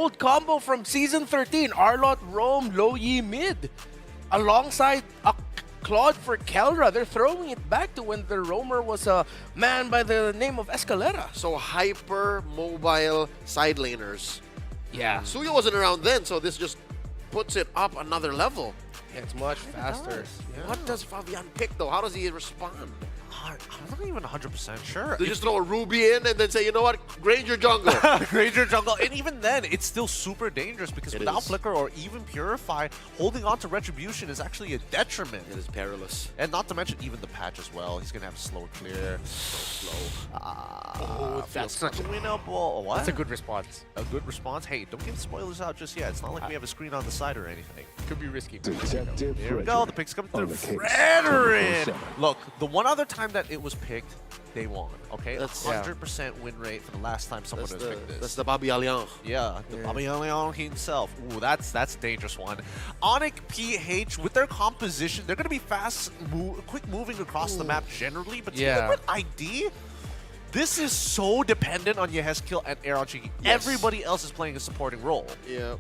old combo from Season 13, Arlot, Roam, Low Yi mid. Alongside a Claude for Kelra. They're throwing it back to when the roamer was a man by the name of Escalera. So hyper mobile side laners. Yeah. Suyo wasn't around then, so this just puts it up another level. Yeah, it's much faster. Yeah. What does Fabian pick though? How does he respond? I'm not even 100% sure. They just throw a Ruby in and then say, you know what, Granger jungle. Granger jungle, and even then, it's still super dangerous because without Flicker or even Purify, holding on to Retribution is actually a detriment. It is perilous. And not to mention even the patch as well. He's gonna have slow clear. So slow. That's such a winnable. What? That's a good response. A good response. Hey, don't give spoilers out just yet. It's not like we have a screen on the side or anything. Could be risky. Here we go. The picks come through. Fredrin! Look, the one other time that it was picked, they won. Okay, that's 100% win rate for the last time someone has picked this. That's the Bobby Allianz. Yeah, the Bobby Allianz himself. Ooh, that's a dangerous one. Onic PH, with their composition, they're going to be fast, quick moving across the map generally, but with ID, this is so dependent on Yehezkiel and Aaron. Everybody else is playing a supporting role. Yeah.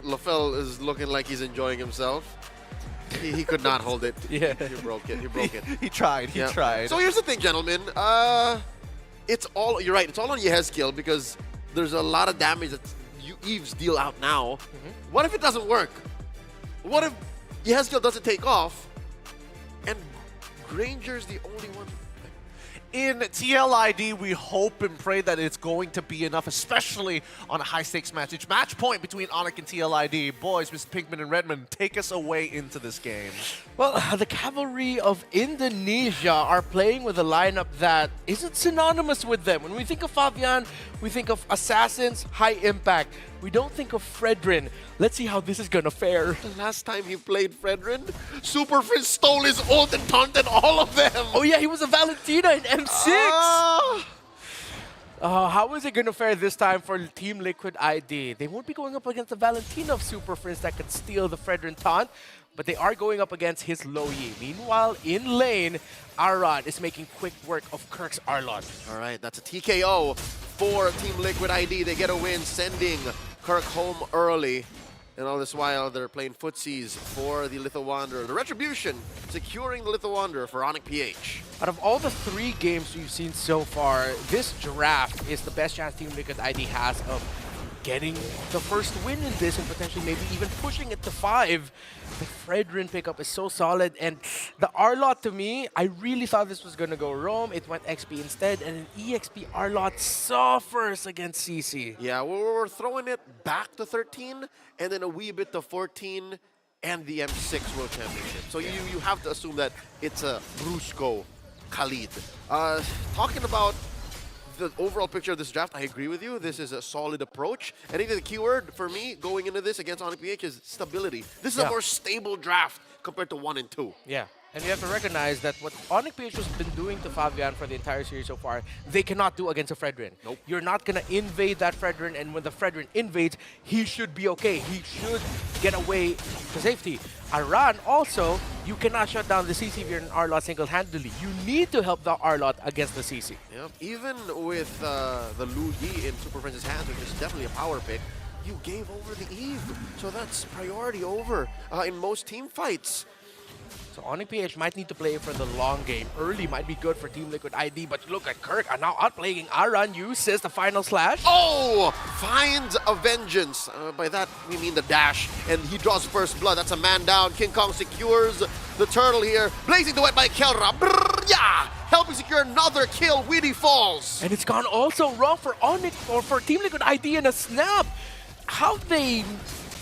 LaFell is looking like he's enjoying himself. He could not hold it. Yeah. He broke it. He broke it. He tried. He tried. So here's the thing, gentlemen. It's all, you're right, it's all on Yehezkiel because there's a lot of damage that Eves deal out now. What if it doesn't work? What if Yehezkiel doesn't take off and Granger's the only one? In TLID, we hope and pray that it's going to be enough, especially on a high-stakes match. It's match point between Onic and TLID. Boys, Mr. Pinkman and Redmond, take us away into this game. Well, the Cavalry of Indonesia are playing with a lineup that isn't synonymous with them. When we think of Fabian, we think of Assassins, high impact. We don't think of Fredrin. Let's see how this is gonna fare. The last time he played Fredrin, Super Frizz stole his ult and taunted all of them. Oh yeah, he was a Valentina in M6. How is it gonna fare this time for Team Liquid ID? They won't be going up against the Valentina of Super Frizz that could steal the Fredrin taunt, but they are going up against his Low Yi. Meanwhile, in lane, Arad is making quick work of Kirk's Arlot. All right, that's a TKO for Team Liquid ID. They get a win, sending Kirk home early. And all this while, they're playing footsies for the Little Wanderer. The Retribution securing the Little Wanderer for Onic PH. Out of all the 3 games we've seen so far, this draft is the best chance Team Liquid ID has of getting the first win in this and potentially maybe even pushing it to 5. The Fredrin pickup is so solid, and the Arlot, to me, I really thought this was going to go Roam. It went XP instead, and an EXP Arlot suffers against CC. Yeah, we're throwing it back to 13 and then a wee bit to 14 and the M6 World Championship. So you have to assume that it's a Brusco Khalid. Talking about the overall picture of this draft, I agree with you. This is a solid approach. I think the keyword for me going into this against Onic PH is stability. This is a more stable draft compared to 1 and 2. Yeah, and you have to recognize that what Onic PH has been doing to Fabian for the entire series so far, they cannot do against a Fredrin. Nope. You're not going to invade that Fredrin, and when the Fredrin invades, he should be okay. He should get away to safety. Aran also, you cannot shut down the CC if you're an Arlot single-handedly. You need to help the Arlot against the CC. Yep. Even with the Lu Yi in Super Friends' hands, which is definitely a power pick, you gave over the Eve. So that's priority over in most team fights. So Onic PH might need to play for the long game. Early might be good for Team Liquid ID, but look at Kirk now outplaying Aran, uses the final slash. Oh! Finds a vengeance. By that, we mean the dash. And he draws first blood. That's a man down. King Kong secures the turtle here. Blazing the wet by Kelra. Brrr, yeah! Helping secure another kill. Weedy falls. And it's gone also wrong for Onic, or for Team Liquid ID in a snap. How they...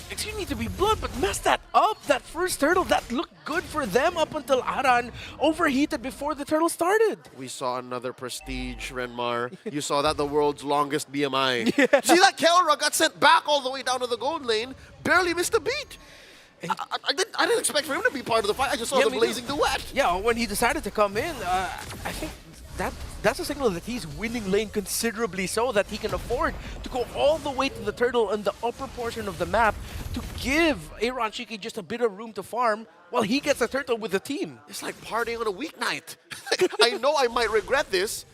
Excuse me to be blunt, but messed that up. That first turtle, that looked good for them up until Aran overheated before the turtle started. We saw another prestige, Renmar. You saw that, the world's longest BMI. Yeah. See that Kelra got sent back all the way down to the gold lane, barely missed a beat. I didn't expect for him to be part of the fight. I just saw the blazing duet. Yeah, when he decided to come in, I think that's a signal that he's winning lane considerably so that he can afford to go all the way to the turtle on the upper portion of the map to give Aaron Shiki just a bit of room to farm while he gets a turtle with the team. It's like partying on a weeknight. I know I might regret this,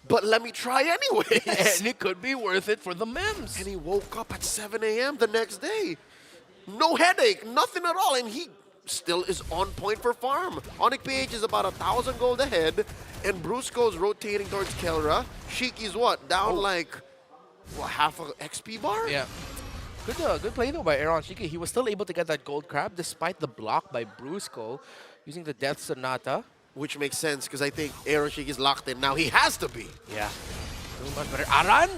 but let me try anyways. And it could be worth it for the mems. And he woke up at 7 a.m. the next day. No headache, nothing at all, and he still is on point for farm. Onic PH is about 1,000 gold ahead, and Brusco's rotating towards Kelra. Shiki's what? Down like, what, half a XP bar? Yeah. Good play though by Aaron Shiki. He was still able to get that gold crab despite the block by Brusco using the Death Sonata. Which makes sense, because I think Aaron Shiki's locked in now. He has to be. Yeah. Doing much better. Aran?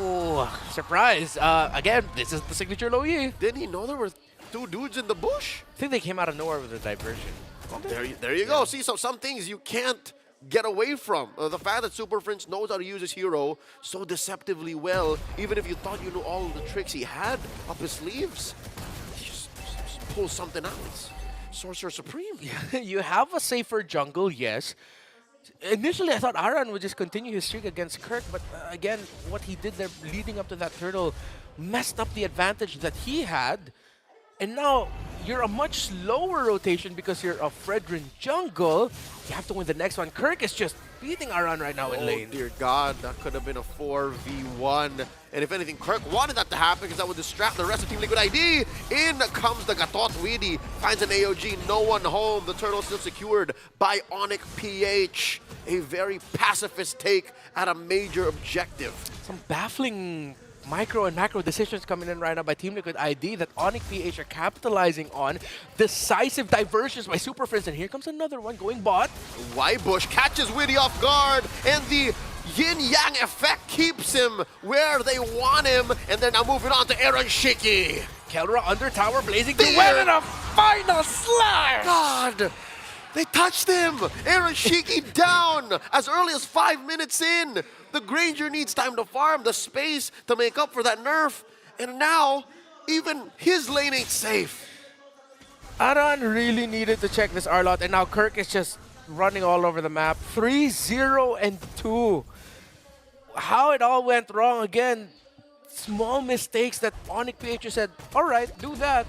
Ooh, surprise. Again, this is the signature low yi. Didn't he know there were two dudes in the bush? I think they came out of nowhere with a diversion. There you go. See, so some things you can't get away from. The fact that Super Prince knows how to use his hero so deceptively well, even if you thought you knew all of the tricks he had up his sleeves, he just pulls something out. It's Sorcerer Supreme. You have a safer jungle, yes. Initially, I thought Aran would just continue his streak against Kirk, but again, what he did there leading up to that turtle messed up the advantage that he had. And now, you're a much slower rotation because you're a Fredrin jungle. You have to win the next one. Kirk is just beating Aran right now in lane. Oh, dear God. That could have been a 4v1. And if anything, Kirk wanted that to happen because that would distract the rest of Team Liquid ID. In comes the Gatot Weedy. Finds an AOG. No one home. The turtle still secured by Onic PH. A very pacifist take at a major objective. Some baffling micro and macro decisions coming in right now by Team Liquid ID that Onic PH are capitalizing on. Decisive diversions by Super Friends, and here comes another one going bot. Bush catches Witty off guard, and the yin-yang effect keeps him where they want him, and they're now moving on to Aaron Shiki. Kelra under tower blazing the well in a final slash! God! They touched him! Aaron Shiki down as early as 5 minutes in. The Granger needs time to farm, the space to make up for that nerf. And now, even his lane ain't safe. Aran really needed to check this R-Lot, and now Kirk is just running all over the map. 3-0 and 2. How it all went wrong again. Small mistakes that Onic PH said, all right, do that.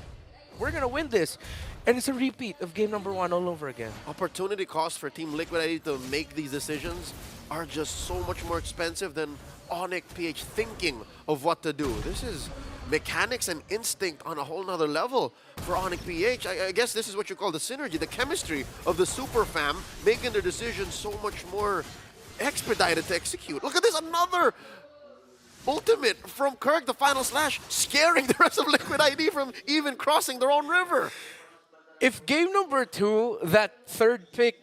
We're going to win this. And it's a repeat of game number 1 all over again. Opportunity costs for Team Liquid ID to make these decisions are just so much more expensive than Onic PH thinking of what to do. This is mechanics and instinct on a whole nother level for Onic PH. I guess this is what you call the synergy, the chemistry of the Super Fam, making their decisions so much more expedited to execute. Look at this, another ultimate from Kirk, the final slash, scaring the rest of Liquid ID from even crossing their own river. If game number 2, that third pick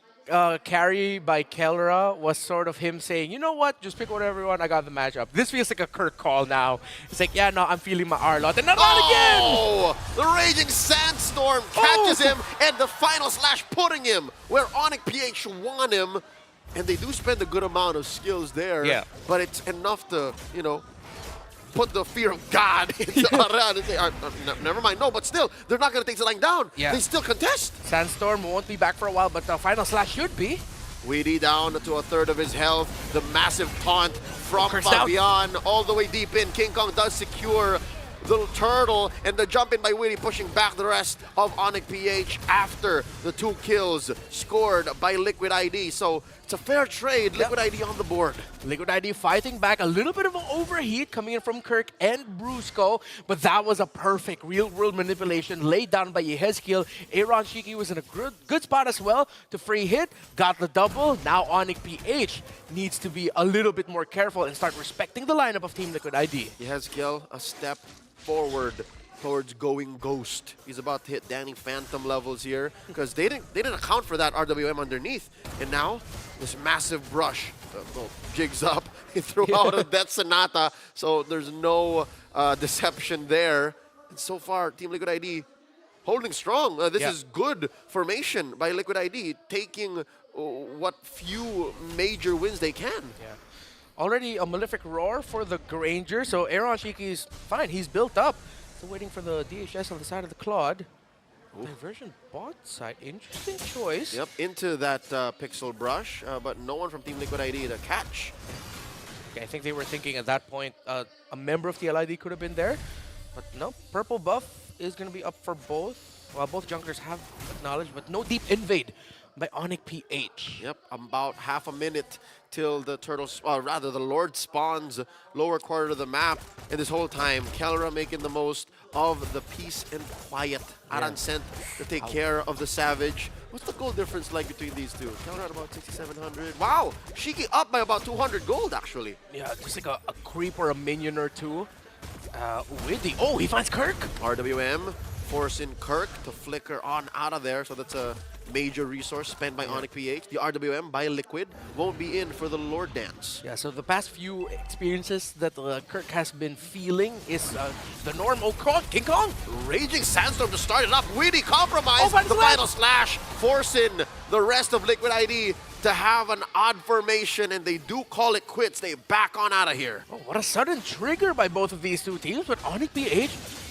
carry by Kelra was sort of him saying, you know what, just pick whatever you want, I got the matchup. This feels like a Kirk call now. It's like, yeah, no, I'm feeling my R-Lot. And not again! Oh! The Raging Sandstorm catches him, and the final slash putting him where Onic PH want him. And they do spend a good amount of skills there. Yeah. But it's enough to, you know, put the fear of God into Aran and say, never mind. No, but still, they're not going to take the line down. Yeah. They still contest. Sandstorm won't be back for a while, but the final slash should be. Weedy down to a third of his health. The massive taunt from Fabian all the way deep in. King Kong does secure the turtle, and the jump in by Weedy pushing back the rest of Onic PH after the 2 kills scored by Liquid ID. So it's a fair trade. Liquid ID on the board. Liquid ID fighting back. A little bit of an overheat coming in from Kirk and Brusco, but that was a perfect real-world manipulation laid down by Yehezkiel. Aaron Shiki was in a good spot as well to free hit, got the double. Now Onic PH needs to be a little bit more careful and start respecting the lineup of Team Liquid ID. Yehezkiel a step forward towards going ghost. He's about to hit Danny Phantom levels here because they didn't account for that RWM underneath. And now this massive brush jigs up. He threw out a Death Sonata, so there's no deception there. And so far, Team Liquid ID holding strong. This is good formation by Liquid ID, taking what few major wins they can. Yeah. Already a Malefic Roar for the Granger, so Aaron Shiki's fine. He's built up. Still waiting for the DHS on the side of the Claude. Diversion bot side. Interesting choice. Yep, into that pixel brush, but no one from Team Liquid ID to catch. Okay, I think they were thinking at that point a member of the LID could have been there. But no, purple buff is going to be up for both. Well, both junglers have acknowledged, but no deep invade by Onic PH. Yep, about half a minute till the turtles, rather the Lord spawns lower quarter of the map. And this whole time, Kelra making the most of the peace and quiet. Aran sent to take care of the Savage. What's the gold difference like between these two? Kelra at about 6,700. Wow, Shiki up by about 200 gold actually. Yeah, just like a creep or a minion or two. Widdy. Oh, he finds Kirk. RWM forcing Kirk to flicker on out of there. So that's a major resource spent by Onic PH. The RWM by Liquid won't be in for the Lord Dance. Yeah, so the past few experiences that Kirk has been feeling is the normal King Kong. Raging Sandstorm to start it up. Widdy compromise. Oh, The final slash forcing the rest of Liquid ID to have an odd formation, and they do call it quits. They back on out of here. Oh, what a sudden trigger by both of these two teams, but Onic PH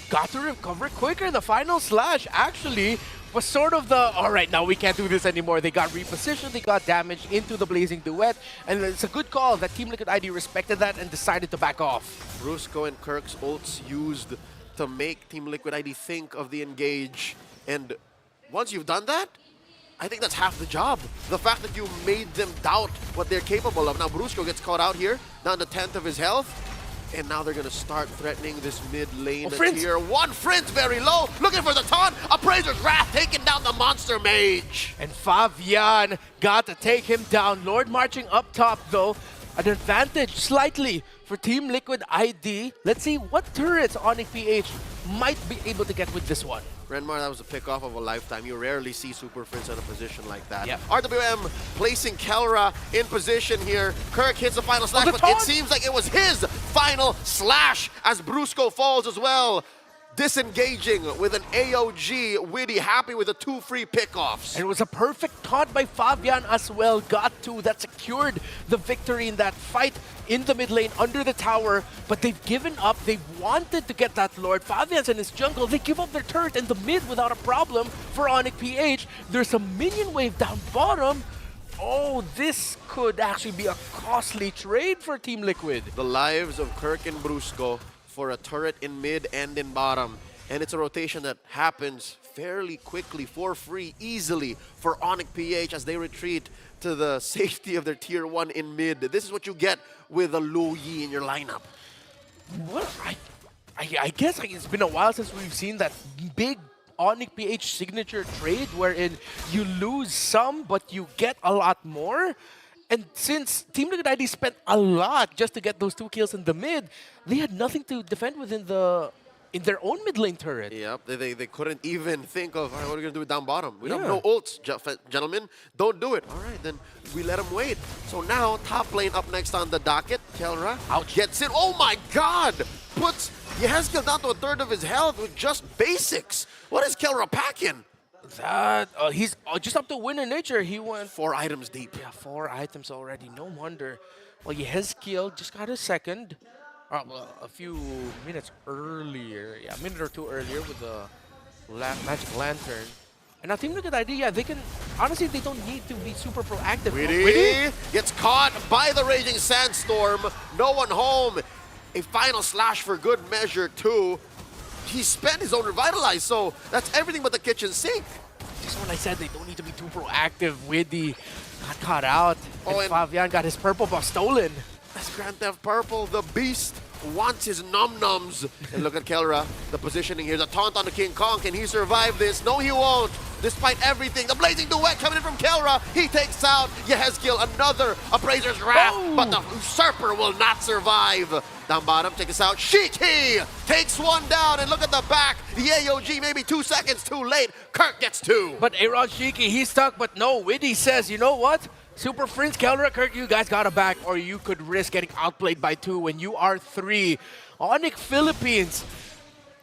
got to recover quicker. The final slash actually was sort of the, all right, now we can't do this anymore. They got repositioned, they got damaged into the Blazing Duet, and it's a good call that Team Liquid ID respected that and decided to back off. Brusco and Kirk's ults used to make Team Liquid ID think of the engage, and once you've done that, I think that's half the job. The fact that you made them doubt what they're capable of. Now Brusco gets caught out here, down to 10th of his health. And now they're going to start threatening this mid lane tier 1. Friends very low, looking for the taunt. Appraiser's Wrath taking down the Monster Mage. And Fabian got to take him down. Lord marching up top though. An advantage slightly for Team Liquid ID. Let's see what turrets Onic PH might be able to get with this one. Renmar, that was a pick-off of a lifetime. You rarely see Super Prince in a position like that. Yep. RWM placing Kelra in position here. Kirk hits the final slash, but it seems like it was his final slash as Brusco falls as well. Disengaging with an AOG. Widdy happy with the 2 free pickoffs. And it was a perfect taunt by Fabian as well. Got to, that secured the victory in that fight in the mid lane under the tower. But they've given up. They wanted to get that Lord. Fabian's in his jungle. They give up their turret in the mid without a problem for Onic PH. There's a minion wave down bottom. Oh, this could actually be a costly trade for Team Liquid. The lives of Kirk and Brusco for a turret in mid and in bottom. And it's a rotation that happens fairly quickly, for free, easily for Onic PH as they retreat to the safety of their tier 1 in mid. This is what you get with a Lu Yi in your lineup. What? I guess it's been a while since we've seen that big Onic PH signature trade wherein you lose some, but you get a lot more. And since Team Liquid ID spent a lot just to get those 2 kills in the mid, they had nothing to defend within in their own mid lane turret. Yep, they couldn't even think of, all right, what are we going to do down bottom? We have no ults, gentlemen. Don't do it. All right, then we let him wait. So now, top lane up next on the docket. Kelra gets it. Oh my god! Puts Yehezkiel down to 1/3 of his health with just basics. What is Kelra packing? That, he's just up to Winner Nature. He went 4 items deep. Yeah, 4 items already. No wonder. Well, Yehezkiel just got a second. Well, a few minutes earlier. Yeah, a minute or 2 earlier with the Magic Lantern. And now Team Liquid ID, yeah, they can... Honestly, they don't need to be super proactive. Widdy gets caught by the Raging Sandstorm. No one home. A final slash for good measure, too. He spent his own Revitalize, so that's everything but the kitchen sink. Just when I said they don't need to be too proactive, Widdy got caught out. Oh, and Fabian got his purple buff stolen. That's Grand Theft Purple. The beast wants his num-nums. And look at Kelra, the positioning here. The taunt on the King Kong. Can he survive this? No, he won't. Despite everything, the Blazing Duet coming in from Kelra. He takes out Yehezkiel, another Appraiser's Wrath. Oh. But the Usurper will not survive. Down bottom, take us out. Shiki takes one down, and look at the back. The AOG maybe 2 seconds too late. Kirk gets 2. But Aaron Shiki, he's stuck, but no, Widdy says, you know what? Super Prince, Kelra, Kirk, you guys got to back, or you could risk getting outplayed by 2 when you are 3. Onic Philippines,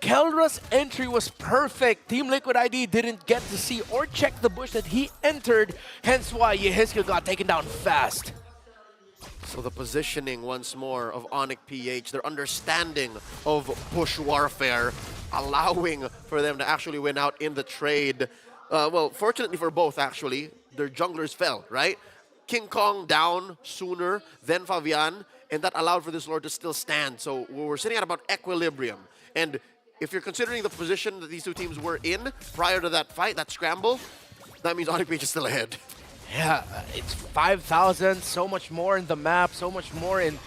Kelra's entry was perfect. Team Liquid ID didn't get to see or check the bush that he entered, hence why Yehezkiel got taken down fast. So the positioning once more of Onic PH, their understanding of bush warfare, allowing for them to actually win out in the trade. Well, fortunately for both, actually, their junglers fell, right? King Kong down sooner than Fabian, and that allowed for this Lord to still stand. So we're sitting at about equilibrium. And if you're considering the position that these 2 teams were in prior to that fight, that scramble, that means Onic PH is still ahead. Yeah, it's 5,000, so much more in the map, so much more in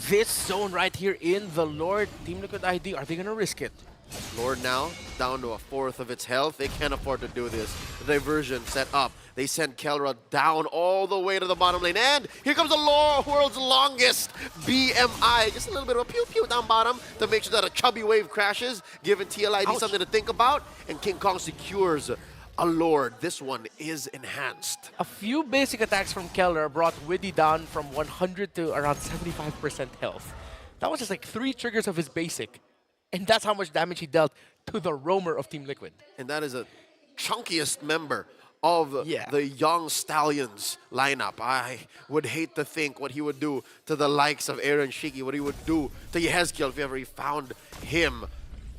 this zone right here in the Lord. Team Liquid ID, are they going to risk it? Lord now down to a fourth of its health. They can't afford to do this. The diversion set up. They send Kelra down all the way to the bottom lane. And here comes the world's longest BMI. Just a little bit of a pew-pew down bottom to make sure that a chubby wave crashes, giving TLID something to think about. And King Kong secures a Lord. This one is enhanced. A few basic attacks from Keller brought Widdy down from 100 to around 75% health. That was just like 3 triggers of his basic. And that's how much damage he dealt to the roamer of Team Liquid. And that is a chunkiest member of the Young Stallions lineup. I would hate to think what he would do to the likes of Aaron Shiki, what he would do to Yehezkiel if ever he found him.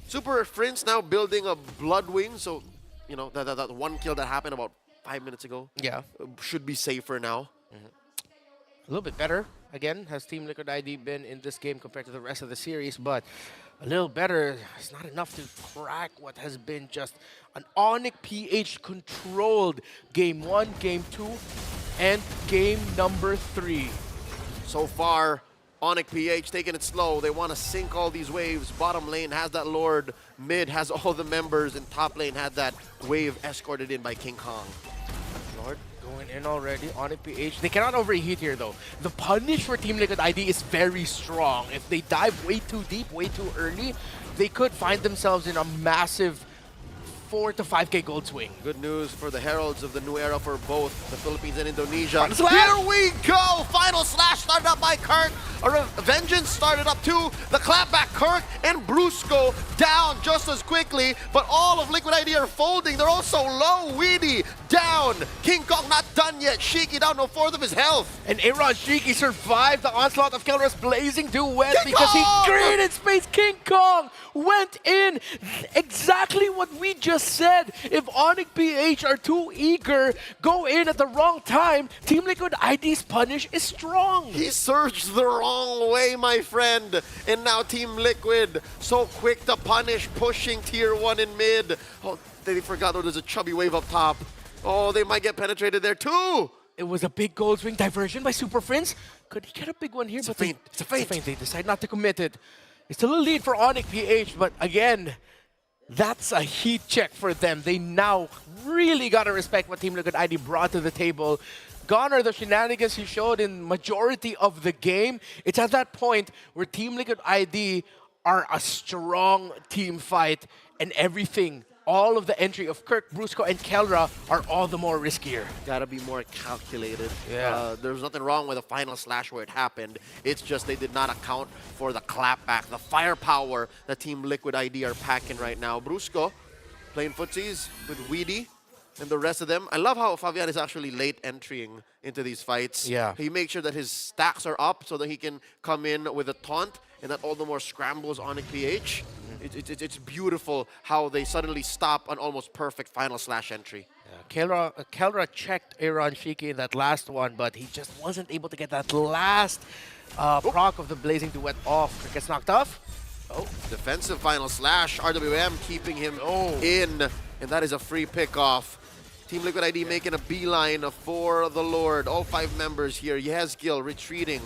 Super Prince now building a Bloodwing, so you know that one kill that happened about 5 minutes ago should be safer now. A little bit better, again, has Team Liquid ID been in this game compared to the rest of the series, but a little better is not enough to crack what has been just an Onic PH controlled Game 1, Game 2, and Game number 3. So far, Onic PH taking it slow. They want to sink all these waves. Bottom lane has that Lord. Mid has all the members. And top lane had that wave escorted in by King Kong. Lord going in already. Onic PH. They cannot overheat here though. The punish for Team Liquid ID is very strong. If they dive way too deep, way too early, they could find themselves in a massive 4 to 5k gold swing. Good news for the heralds of the new era for both the Philippines and Indonesia. Here we go! Final slash started up by Kirk. Vengeance started up too. The clapback, Kirk and Brusco down just as quickly, but all of Liquid ID are folding. They're all so low. Weedy down. King Kong not done yet. Shiki down to a fourth of his health. And Aaron Shiki survived the onslaught of Kelra's blazing duet King because Kong! he created space. King Kong went in. Exactly what we just said. If Onic PH are too eager, go in at the wrong time, Team Liquid ID's punish is strong. He surged the wrong way, my friend. And now Team Liquid so quick to punish, pushing tier 1 in mid. Oh, they forgot there's a chubby wave up top. Oh, they might get penetrated there too. It was a big gold swing diversion by Super Prince. Could he get a big one here? It's a feint. It's a feint. They decide not to commit it. It's still a lead for Onic PH, but again, that's a heat check for them. They now really got to respect what Team Liquid ID brought to the table. Gone are the shenanigans he showed in majority of the game. It's at that point where Team Liquid ID are a strong team fight, and everything, all of the entry of Kirk, Brusco, and Kelra are all the more riskier. Gotta be more calculated. Yeah. There's nothing wrong with the final slash where it happened. It's just they did not account for the clapback, the firepower that Team Liquid ID are packing right now. Brusco playing footsies with Weedy and the rest of them. I love how Fabian is actually late entering into these fights. Yeah. He makes sure that his stacks are up so that he can come in with a taunt, and that all the more scrambles on PH. It's beautiful how they suddenly stop an almost perfect final slash entry. Kelra checked Aaron Shiki in that last one, but he just wasn't able to get that last proc of the Blazing Duet off. Gets knocked off. Oh, defensive final slash. RWM keeping him in, and that is a free pickoff. Team Liquid ID making a beeline for the Lord. All 5 members here. Yehezkiel retreating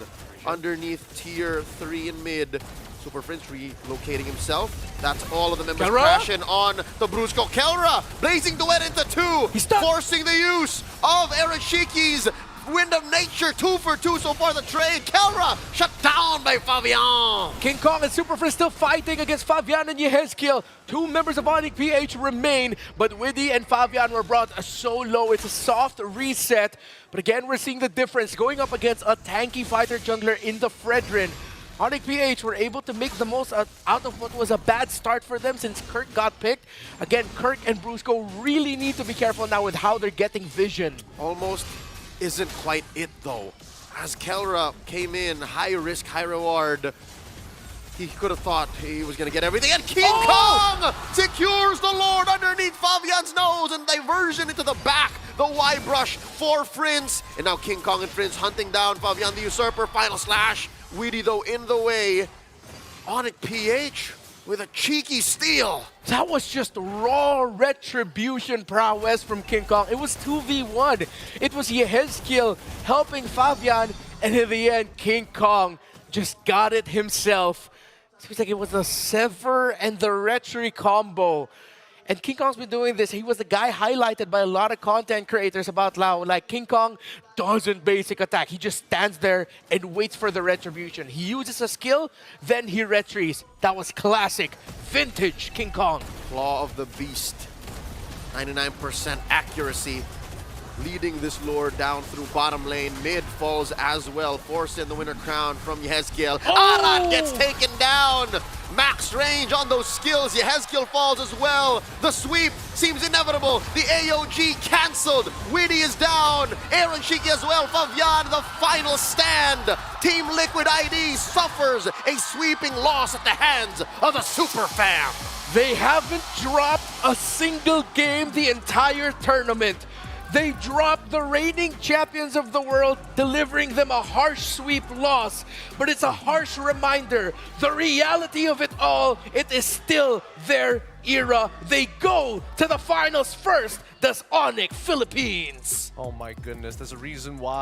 underneath tier 3 in mid. Super Prince relocating himself. That's all of the members crashing on the Brusco. Kelra blazing duet into 2. Forcing the use of Erashiki's Wind of Nature. 2 for 2 so far the trade. Kelra shut down by Fabian. King Kong and Super Prince still fighting against Fabian and Yehezkiel. 2 members of Onic PH remain, but Widdy and Fabian were brought so low. It's a soft reset. But again, we're seeing the difference going up against a tanky fighter jungler in the Fredrin. Onic PH were able to make the most out of what was a bad start for them since Kirk got picked. Again, Kirk and Brusco really need to be careful now with how they're getting vision. Almost isn't quite it though. As Kelra came in, high risk, high reward. He could have thought he was going to get everything. And King Kong secures the Lord underneath Fabian's nose and diversion into the back. The Y brush for Prince. And now King Kong and Prince hunting down Fabian the Usurper. Final slash. Weedy though in the way. Onic PH with a cheeky steal. That was just raw retribution prowess from King Kong. It was 2v1. It was Yehezkiel helping Fabian, and in the end, King Kong just got it himself. Seems like it was the Sever and the Retry combo. And King Kong's been doing this. He was the guy highlighted by a lot of content creators about Lao. Like, King Kong doesn't basic attack. He just stands there and waits for the retribution. He uses a skill, then he retries. That was classic, vintage King Kong. Claw of the Beast. 99% accuracy. Leading this lure down through bottom lane. Mid falls as well. Force in the winner crown from Yehezkiel. Aran gets taken down. Max range on those skills. Yehezkiel falls as well. The sweep seems inevitable. The AOG cancelled. Witty is down. Aaron Shiki as well. Fabian, the final stand. Team Liquid ID suffers a sweeping loss at the hands of the Super Fam. They haven't dropped a single game the entire tournament. They dropped the reigning champions of the world, delivering them a harsh sweep loss. But it's a harsh reminder, the reality of it all, it is still their era. They go to the finals first, does Onic Philippines. Oh my goodness, there's a reason why.